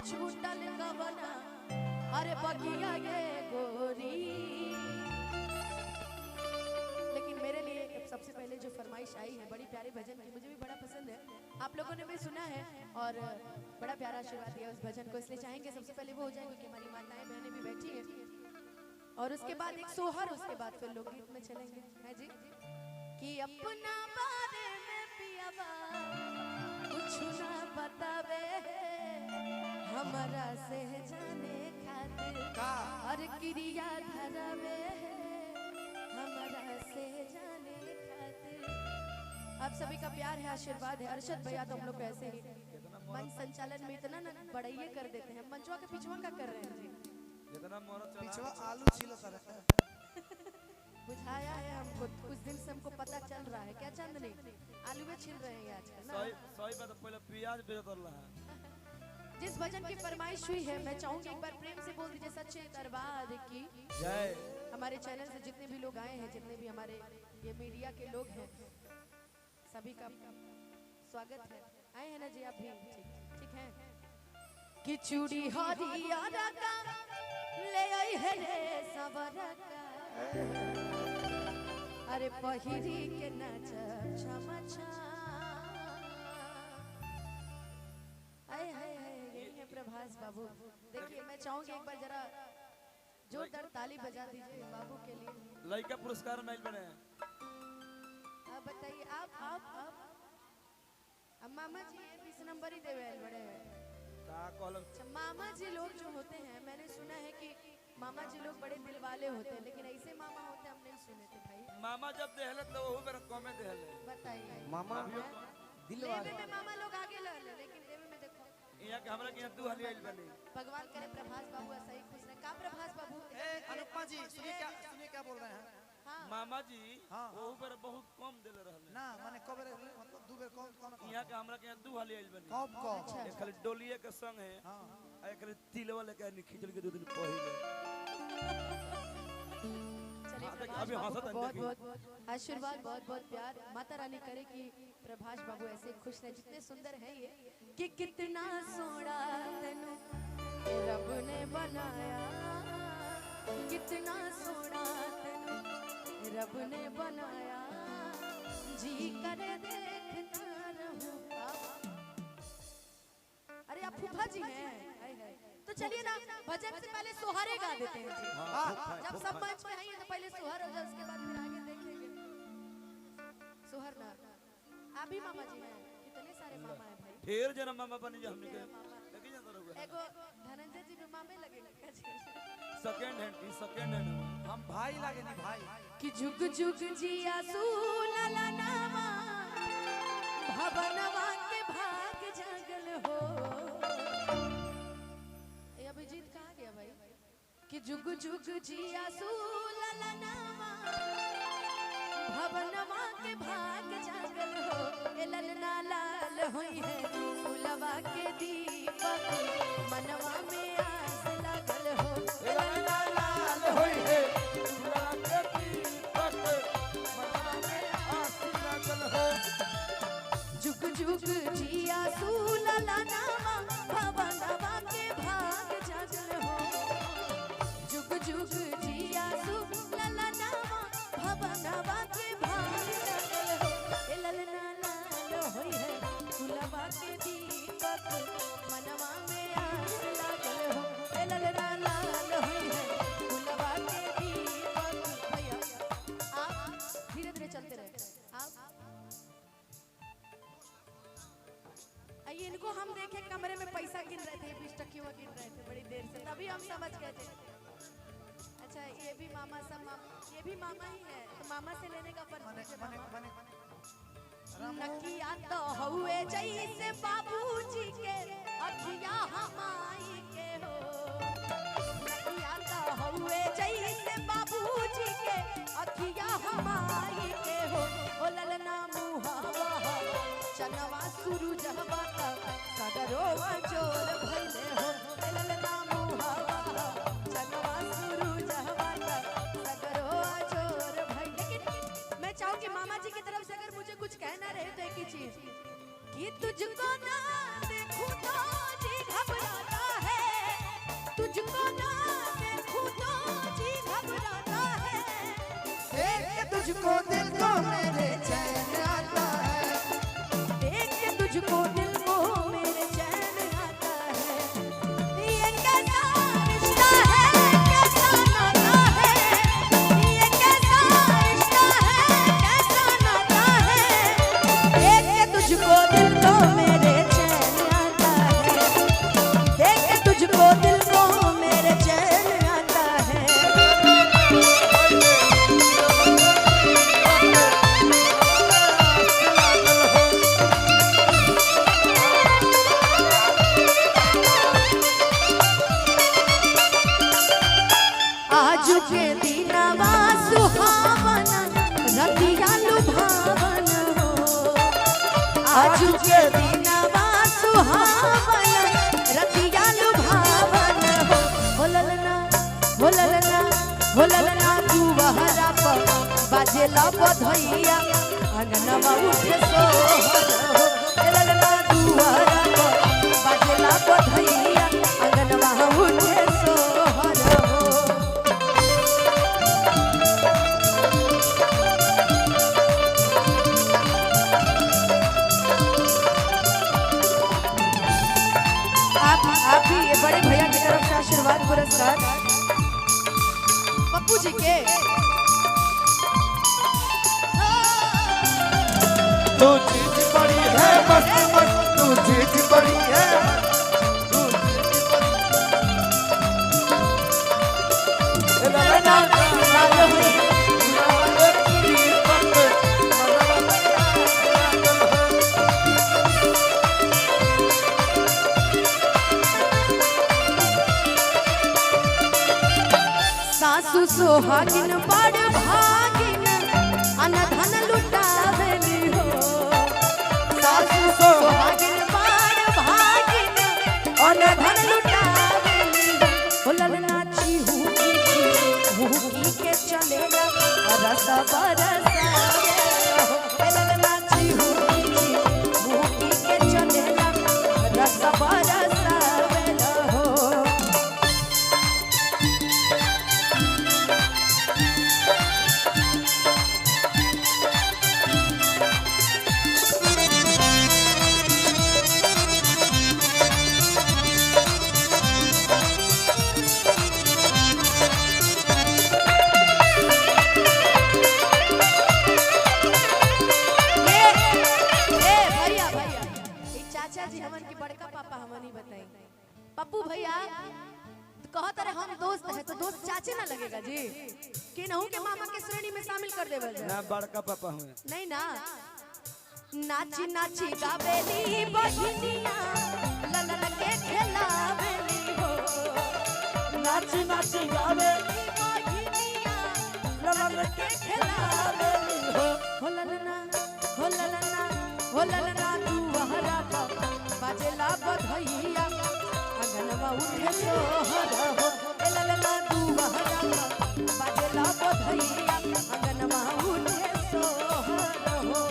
छूटल कवना अरे बगिया ये गोरी। लेकिन मेरे लिए सबसे पहले जो फरमाइश आई है बड़ी प्यारी भजन की, मुझे भी बड़ा पसंद है, आप लोगों ने भी सुना है और बड़ा प्यारा आशीर्वाद दिया उस भजन को, इसलिए चाहेंगे सबसे पहले वो हो जाए क्योंकि हमारी माताएं बहनें भी बैठी हैं, और उसके बाद एक सोहर, उसके बाद फिर लोकगीत में चलेंगे है जी। कि अपना बारे में पियावा कुछ ना बतावे हमारा से जाने खातिर और क्रिया धरावे हमारा से जाने खातिर। आप सभी का प्यार है, आशीर्वाद है। अरशद भैया तो हम लोग ऐसे ही मंच संचालन में इतना ना बड़ाइए कर देते हैं, मंचवा के पिछवा का कर रहे हैं जी, जितना पिछवा आलू छिलो सर बुझाया है हमको, कुछ दिन से हमको पता चल रहा है। क्या चांदनी आलू में छिल रहे हैं आजकल ना? सही बात, पहले प्याज बेचत रहा है। जिस भजन की फरमाइश हुई है मैं चाहूंगी एक बार प्रेम से बोल दीजिए सच्चे दरबार की जय। हमारे चैनल से जितने भी लोग आए हैं, जितने भी हमारे ये मीडिया के लोग हैं, सभी का स्वागत है। आए हैं ना जी आप भी? ठीक है। कि चूड़ी हरियारा का ले आई है रे सवरा का, अरे पहिरी के नाचब छमा छा। आए हाय हाय, यही है प्रभास बाबू। देखिए मैं चाहूंगी एक बार जरा जोरदार ताली बजा दीजिए बाबू के लिए। लड़का पुरस्कार मिल बने। आप बताइए, आप अब मामा जी 20 नंबर ही देवे बड़े हैं। अच्छा, मामा जी लोग जो होते हैं, मैंने सुना है कि मामा जी लोग बड़े दिल वाले होते हैं, लेकिन ऐसे मामा होते हम नहीं सुने थे भाई। मामा जब देहले तो वो मेरा कमे देहले। बताइए मामा दिल वाले लेवे में मामा लोग आगे लड़े, लेकिन देवे में देखो यहाँ के हमरा के यहाँ 2 हाली आइल बनी। भगवान करे प्रभास बाबू ऐसा ही खुश रहे। का प्रभास बाबू? अनुपमा जी सुनिए क्या बोल रहे हैं? हाँ मामा जी हाँ। वो मेरा बहुत कम देले रहले ना माने कब मतलब 2 बेर कौन यहाँ के हमरा के यहाँ 2 हाली आइल बनी। कब अच्छा। एक खाली डोलिए के संग है, हां आ एक खाली तिलवा लेके खींचल के 2 दिन पहले। चलिए हाँ, प्रभास अभी बाबू हंसत को हैं, बहुत देखिए। बहुत आशीर्वाद, बहुत बहुत प्यार। माता रानी करे कि प्रभास बाबू ऐसे खुश रहे, जितने सुंदर हैं ये। कि कितना सोना तेनू रब ने बनाया, कितना सोना तेनू रब ने बनाया, जी करे देखता रहूं। अरे आप फूफा जी हैं? हाय हाय। तो चलिए ना भजन से पहले सोहरे गा देते हैं जी। जब सब मंच में आइए तो पहले सोहर हो जाए, उसके बाद फिर आगे देखेंगे। सोहर ना आप भी मामा जी हैं? कितने सारे मामा हैं भाई। ढेर जना मामा बनी जा हमने के लेकिन जाता रहोगे। एगो धनंजय जी भी मामे लगेगा क्या जी? सेकंड हैंड हम भाई लागे नहीं भाई। कि जुग जुग जिया सुलला नामा भवनवा के भाग जगल हो। ये अभिजीत कहाँ गया भाई? कि जुग जुग जिया सुलला नामा भवनवा के भाग जगल हो। ए ललना लाल होई है फुलवा के दीपक, मनवा में आस लगल हो। ए ललना लाल होई है फुलवा के दीपक, मनवा में आस लगल हो। जुग जुग जिया सुलला नामा भवनवा के भाग जगल हो। जुग जुग जिया सुलला नामा भवनवा के भाग जगल हो। ए ललना लाल होई है फुलवा के दीपक, मनवा में आस लागल हो। ए ललना लाल होई है फुलवा के दीपक। भैया आप धीरे धीरे चलते रहे। आप आइए, इनको हम देखे कमरे में पैसा गिन रहे थे, 20 टकिया गिन रहे थे बड़ी देर से, तभी हम समझ गए थे। अच्छा ये भी मामा सब ये भी मामा ही है, तो मामा से लेने का फर्ज माने है। माने माने नकिया तो हुए जैसे बाबूजी के अखिया हमाई के हो। नकिया तो हुए जैसे बाबूजी के अखिया हमाई के हो। ओ ललना मुहावा चनवा सूरज हवा सगरो जोर भइले हो। ए ललना मुहावा चनवा सूरज हवा सगरो जोर भइले। लेकिन मैं चाहूंगी मामा जी की तरफ से अगर मुझे कुछ कहना रहे तो एक ही चीज, कि तुझको ना देखूं तो जी घबराता तुझको दिल को मेरे चैन आता है, देख के तुझको दिल को मेरे चैन आता है। ये कैसा रिश्ता है, कैसा नाता है, ये कैसा रिश्ता है, कैसा नाता है। देख के तुझको दिल को मेरे चैन आता है, देख के तुझको दिल को मेरे चैन आता है। आज के दिनवा सुहावन रतिया लुभावन हो, आज के दिनवा सुहावन रतिया लुभावन हो। हो ललना हो ललना हो ललना तू बहरा पर बाजेला बधैया अंगनवा उठे सोहर हो। हे ललना तू बहरा पर बाजेला बधैया अंगनवा उठे सोहर हो। आप भी ये बड़े भैया की तरफ से आशीर्वाद पुरस्कार पप्पू जी के। तू चीज बड़ी है मस्त मस्त, तू चीज बड़ी है, तू चीज ललना लाल हुई सासु सोहागिन बड़ भागिन अनधन लुटावेली हो। सासु सोहागिन बड़ भागिन अनधन लुटावेली हो। ललना चिहुकी के चलेला रस बरसावे हो। ललना चिहुकी के चलेला रस बरसावे हो। चाचा जी हमन की बड़का पापा हमन ही बताई। पप्पू भैया कहत रहे हम दोस्त है तो दोस्त चाचे ना लगेगा जी कि नहु के मामा के श्रेणी में शामिल कर देवल जाए। ना बड़का पापा हुए नहीं ना। नाची नाची गावेली बहिनिया ललन के खेलावेली हो। नाची नाची गावेली बहिनिया ललन के खेलावेली हो। हो ललना हो ललना हो ललना तू वहरा बाजेला बधैया अंगनवा उठे सोहर हो। ए ललना तू वहरा बाजेला बधैया अंगनवा उठे सोहर हो।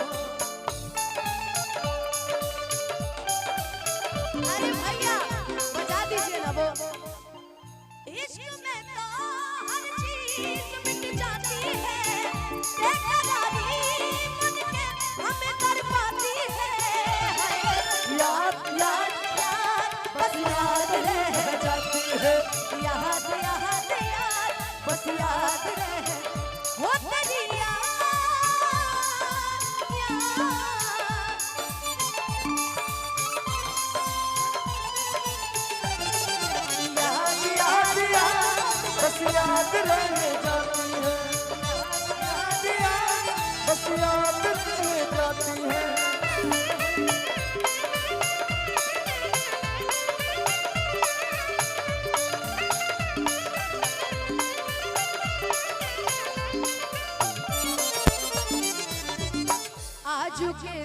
अरे भैया बजा दीजिए ना वो। इश्क में तो हर चीज मिट जाती है, बेकरारी मन के हमें तड़पाती है। याद याद याद बस याद रह जाती है, याद याद याद बस याद रह वो तेरी याद याद याद बस याद रह जाती है, याद याद बस याद रह जाती है। आज के